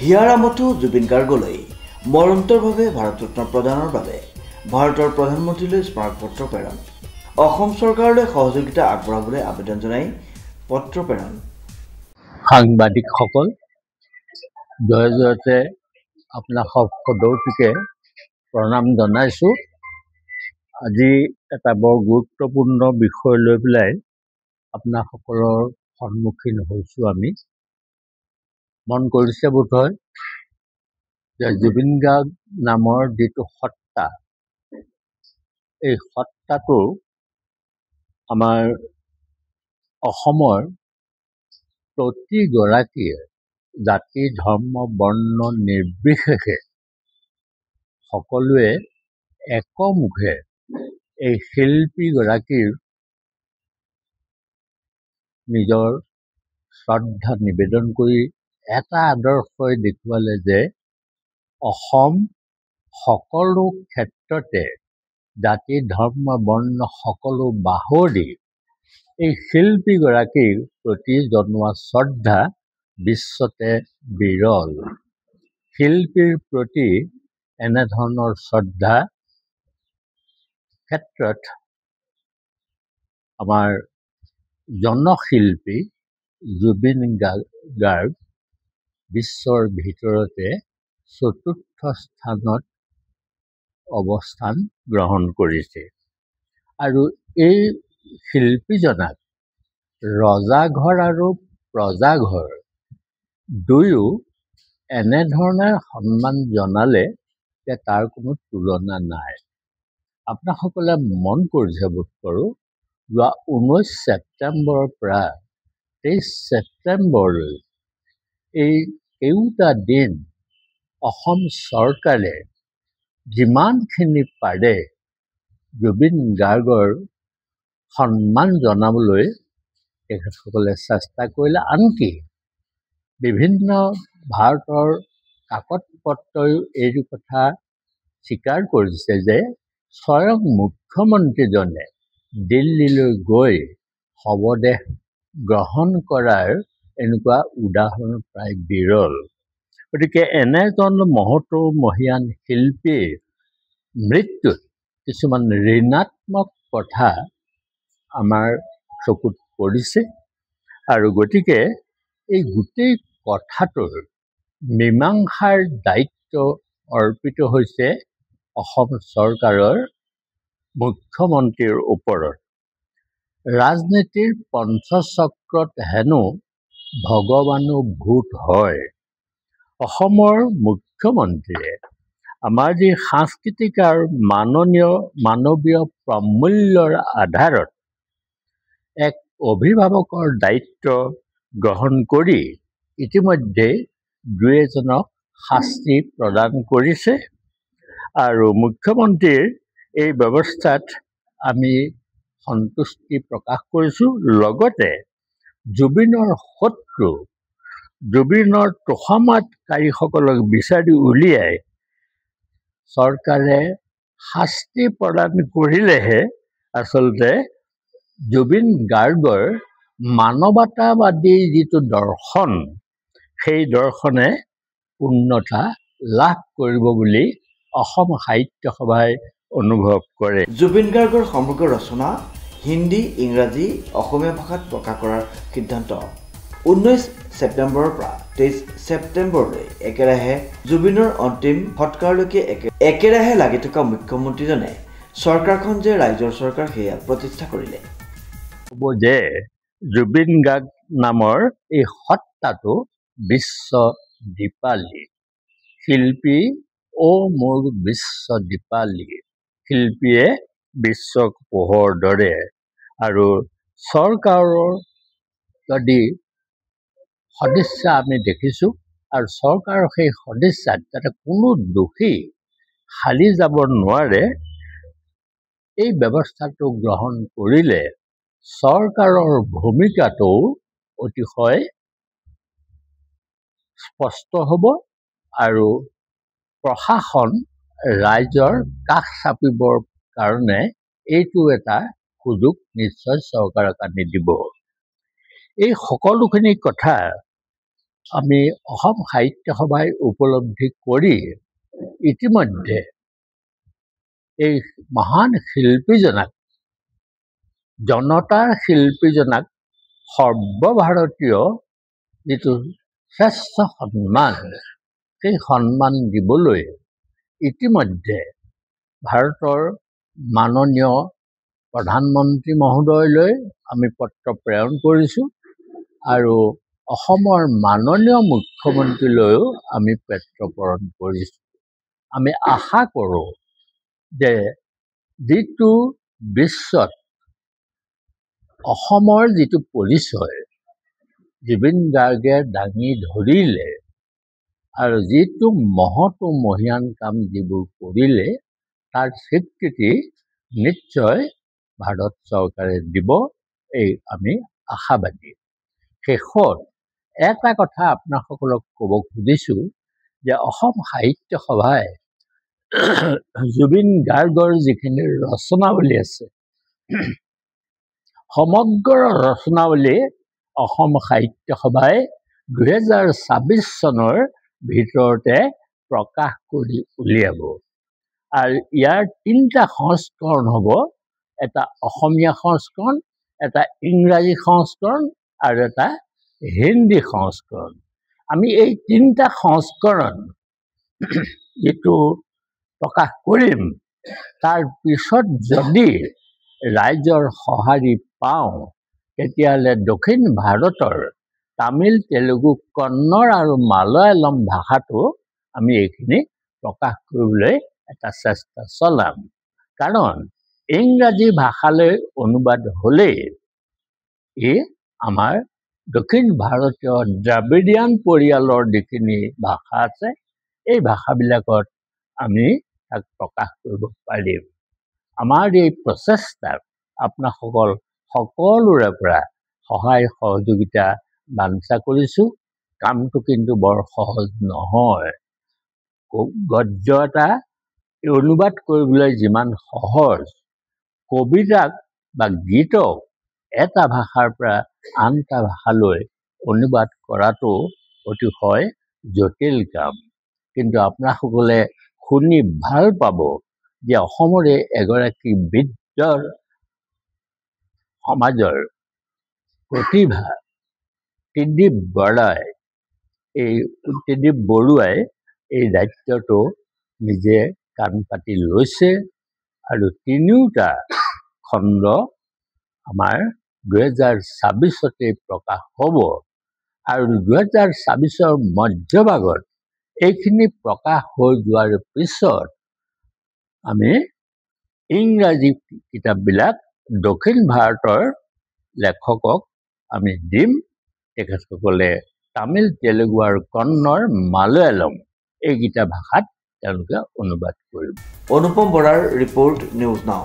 হিয়াৰামতো জুবিন গাৰ্গলৈ মৰণোত্তৰভাৱে ভাৰতৰত্ন প্ৰদানৰ বাবে ভাৰতৰ প্ৰধানমন্ত্ৰীলৈ স্মাৰকপত্ৰ প্ৰেৰণ। অসম চৰকাৰলৈ সহযোগিতা আগবঢ়াবলৈ আবেদন জনাই পত্ৰ প্ৰেৰণ। সাংবাদিকসকল, জয়তে আপোনাক সকলোকে প্ৰণাম জনাইছোঁ। আজি এটা বৰ গুৰুত্বপূৰ্ণ বিষয় লৈ পেলাই আপোনাসকলৰ সন্মুখীন হৈছোঁ। আমি মন কৰিছে বোধহয় যে জুবিন গাৰ্গ নামৰ যিটো সত্তা, এই সত্তাটো আমাৰ অসমৰ প্ৰতিগৰাকীয়ে জাতি ধৰ্ম বৰ্ণ নিৰ্বিশেষে সকলোৱে একমুখে এই শিল্পীগৰাকীৰ নিজৰ শ্ৰদ্ধা নিবেদন কৰি এটা আদৰ্শই দেখুৱালে যে অসম সকলো ক্ষেত্ৰতে জাতি ধৰ্ম বৰ্ণ সকলো বাহুৰি এই শিল্পীগৰাকীৰ প্ৰতি জনোৱা শ্ৰদ্ধা বিশ্বতে বিৰল। শিল্পীৰ প্ৰতি এনেধৰণৰ শ্ৰদ্ধা ক্ষেত্ৰত আমাৰ জনশিল্পী জুবিন গাৰ্গ বিশ্বৰ ভিতৰতে চতুৰ্থ স্থানত অৱস্থান গ্ৰহণ কৰিছে। আৰু এই শিল্পীজনাক ৰজাঘৰ আৰু প্ৰজাঘৰ দুয়ো এনেধৰণে সন্মান জনালে যে তাৰ কোনো তুলনা নাই। আপোনাসকলে মন কৰিছে বোধ কৰোঁ, যোৱা 19 ছেপ্টেম্বৰৰ পৰা 23 ছেপ্টেম্বৰলৈ এই কেইটা দিন অসম চৰকাৰে যিমানখিনি পাৰে জুবিন গাৰ্গৰ সন্মান জনাবলৈ তেখেতসকলে চেষ্টা কৰিলে। আনকি বিভিন্ন ভাৰতৰ কাকত পত্ৰই এই কথা স্বীকাৰ কৰিছে যে স্বয়ং মুখ্যমন্ত্ৰীজনে দিল্লীলৈ গৈ শৱদেহ গ্ৰহণ কৰাৰ এনেকুৱা উদাহৰণ প্ৰায় বিৰল। গতিকে এনেজন মহতোমহীয়ান শিল্পীৰ মৃত্যুত কিছুমান ঋণাত্মক কথা আমাৰ চকুত পৰিছে। আৰু গতিকে এই গোটেই কথাটোৰ মীমাংসাৰ দায়িত্ব অৰ্পিত হৈছে অসম চৰকাৰৰ মুখ্যমন্ত্ৰীৰ ওপৰত। ৰাজনীতিৰ পঞ্চচক্ৰত হেনো ভগৱানো ভূত হয়। অসমৰ মুখ্যমন্ত্ৰীয়ে আমাৰ যি সাংস্কৃতিক আৰু মানৱীয় প্ৰমূল্যৰ আধাৰত এক অভিভাৱকৰ দায়িত্ব গ্ৰহণ কৰি ইতিমধ্যে দুই এজনক শাস্তি প্ৰদান কৰিছে। আৰু মুখ্যমন্ত্ৰীৰ এই ব্যৱস্থাত আমি সন্তুষ্টি প্ৰকাশ কৰিছোঁ। লগতে জুবিনৰ শত্ৰু, জুবিনৰ তোষামতকাৰীসকলক বিচাৰি উলিয়াই চৰকাৰে শাস্তি প্ৰদান কৰিলেহে আচলতে জুবিন গাৰ্গৰ মানৱতাবাদী যিটো দৰ্শন, সেই দৰ্শনে পূৰ্ণতা লাভ কৰিব বুলি অসম সাহিত্য সভাই অনুভৱ কৰে। জুবিন গাৰ্গৰ সমগ্ৰ ৰচনা হিন্দী, ইংৰাজী, অসমীয়া ভাষাত প্ৰকাশ কৰাৰ সিদ্ধান্ত। 19 ছেপ্টেম্বৰৰ পৰা 23 ছেপ্টেম্বৰলৈ একেৰাহে জুবিনৰ অন্তিম সৎকাৰলৈকে একেৰাহে লাগি থকা মুখ্যমন্ত্ৰীজনে চৰকাৰখন যে ৰাইজৰ চৰকাৰ সেয়া প্ৰতিষ্ঠা কৰিলে। হ'ব যে জুবিন গাৰ্গ নামৰ এই সত্তাটো বিশ্ব দীপালী। শিল্পী মোৰ বিশ্ব দীপালী। শিল্পীয়ে বিশ্বক পোহৰ দৰে। আৰু চৰকাৰৰ যদি সদিচ্ছা আমি দেখিছোঁ, আৰু চৰকাৰৰ সেই সদিচ্ছাত যাতে কোনো দোষী খালি যাব নোৱাৰে, এই ব্যৱস্থাটো গ্ৰহণ কৰিলে চৰকাৰৰ ভূমিকাটো অতিশয় স্পষ্ট হ'ব আৰু প্ৰশাসন ৰাইজৰ কাষ চাপিবৰ কাৰণে এইটো এটা সুযোগ নিশ্চয় চৰকাৰক আনি দিব। এই সকলোখিনি কথা আমি অসম সাহিত্য সভাই উপলব্ধি কৰি ইতিমধ্যে এই মহান শিল্পীজনাক জনতাৰ শিল্পীজনাক সৰ্বভাৰতীয় যিটো শ্ৰেষ্ঠ সন্মান সেই সন্মান দিবলৈ ইতিমধ্যে ভাৰতৰ মাননীয় প্ৰধানমন্ত্ৰী মহোদয়লৈ আমি পত্ৰ প্ৰেৰণ কৰিছোঁ আৰু অসমৰ মাননীয় মুখ্যমন্ত্ৰীলৈও আমি পত্ৰ প্ৰেৰণ কৰিছোঁ। আমি আশা কৰোঁ যে যিটো বিশ্বত অসমৰ যিটো পৰিচয় জুবিন গাৰ্গে দাঙি ধৰিলে আৰু যিটো মহতো মহিয়ান কাম যিবোৰ কৰিলে তাৰ স্বীকৃতি নিশ্চয় ভাৰত চৰকাৰে দিব, এই আমি আশাবাদী। শেষত এটা কথা আপোনাসকলক ক'ব খুজিছোঁ যে অসম সাহিত্য সভাই জুবিন গাৰ্গৰ যিখিনি ৰচনাৱলী আছে সমগ্ৰ ৰচনাৱলী অসম সাহিত্য সভাই 2026 চনৰ ভিতৰতে প্ৰকাশ কৰি উলিয়াব আৰু ইয়াৰ 3টা সংস্কৰণ হ'ব, এটা অসমীয়া সংস্কৰণ, এটা ইংৰাজী সংস্কৰণ আৰু এটা হিন্দী সংস্কৰণ। আমি এই 3টা সংস্কৰণ যিটো প্ৰকাশ কৰিম তাৰ পিছত যদি ৰাইজৰ সঁহাৰি পাওঁ তেতিয়াহ'লে দক্ষিণ ভাৰতৰ তামিল, তেলেগু, কন্নড় আৰু মালয়ালম ভাষাটো আমি এইখিনি প্ৰকাশ কৰিবলৈ এটা চেষ্টা চলাম। কাৰণ ইংৰাজী ভাষালৈ অনুবাদ হ'লেই ই আমাৰ দক্ষিণ ভাৰতীয় দ্ৰাবিডিয়ান পৰিয়ালৰ যিখিনি ভাষা আছে এই ভাষাবিলাকত আমি তাক প্ৰকাশ কৰিব পাৰিম। আমাৰ এই প্ৰচেষ্টাত আপোনাসকল সকলোৰে পৰা সহায় সহযোগিতা বাঞ্ছা কৰিছোঁ। কামটো কিন্তু বৰ সহজ নহয়। গদ্য এটা অনুবাদ কৰিবলৈ যিমান সহজ, কবিতাক বা গীতক এটা ভাষাৰ পৰা আন এটা ভাষালৈ অনুবাদ কৰাটো অতিশয় জটিল কাম। কিন্তু আপোনাসকলে শুনি ভাল পাব যে অসমৰে এগৰাকী বৃদ্ধ সমাজৰ প্ৰতিভা ত্ৰিদীপ বৰুৱাই এই দায়িত্বটো নিজে কাণ পাতি লৈছে আৰু 3টা খণ্ড আমাৰ 2026 প্ৰকাশ হ'ব আৰু 2026 মধ্যভাগত এইখিনি প্ৰকাশ হৈ যোৱাৰ পিছত আমি ইংৰাজী কিতাপবিলাক দক্ষিণ ভাৰতৰ লেখকক আমি দিম। তেখেতসকলে তামিল, তেলেগু আৰু কন্নড়, মালয়ালম এইকেইটা ভাষাত তেওঁলোকে অনুবাদ কৰিব। অনুপম বৰাৰ ৰিপৰ্ট, নিউজ নাও।